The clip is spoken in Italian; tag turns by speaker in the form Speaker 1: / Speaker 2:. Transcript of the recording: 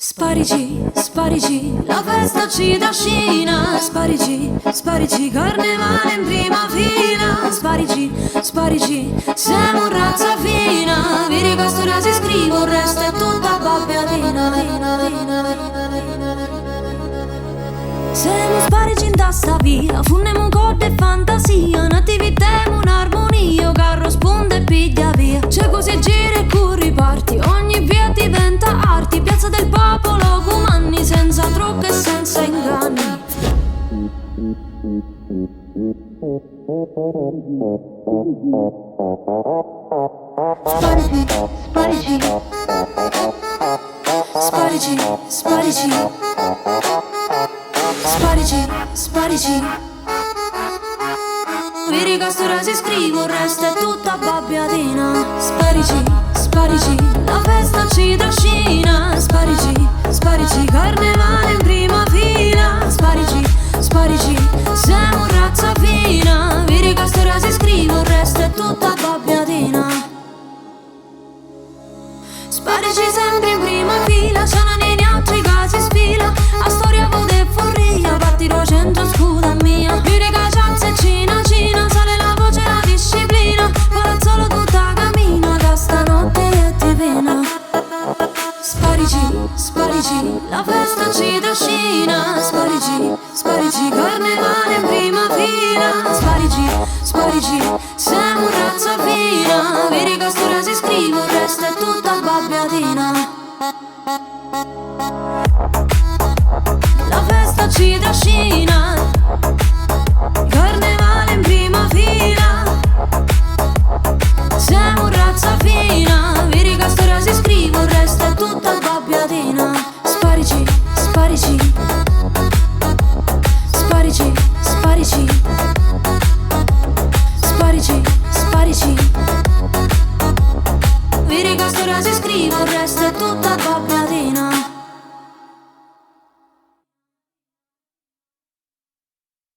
Speaker 1: Sparici, sparici, la festa ci trascina. Sparici, sparici, carnevale in prima fila. Sparici, sparici, siamo razza fina. Vedi che storia si scrive, il resto è tutta babbiatina. Siamo sparici in tasta via, funnemo corde e fantasia. Nativittemo un'armonia, carro sponda e piglia via. C'è così gira e curri parti, ogni via diventa arti. Piazza del popolo, comanni, senza trucco e senza inganni. Sparici, sparici, sparici, sparici, sparici, sparici. Vedi che storia si scrive, il resto è tutta babbiatina. Sparici, sparici, la festa ci trascina. Sparici, sparici, carnevale in prima fila. Sparici, sparici, siamo razza fina. Vedi che storia si scrive, il resto è tutta babbiatina. Sparici sempre in prima fila, c'è una nei altri casi sfila. A storia vuota e forria, parti 200 scuda mia. Dire caccianza e cina, cina, sale la voce e la disciplina. Palazzolo tutta cammina, da stanotte è divina. Sparici, sparici, la festa ci trascina. Sparici, sparici, carnevale in prima fila. Sparici, sparici, siamo razza fina. Vedi che storia si scrive, il resto è tutta babbiatina. La festa ci trascina, carnevale in prima fila. Siamo razza fina.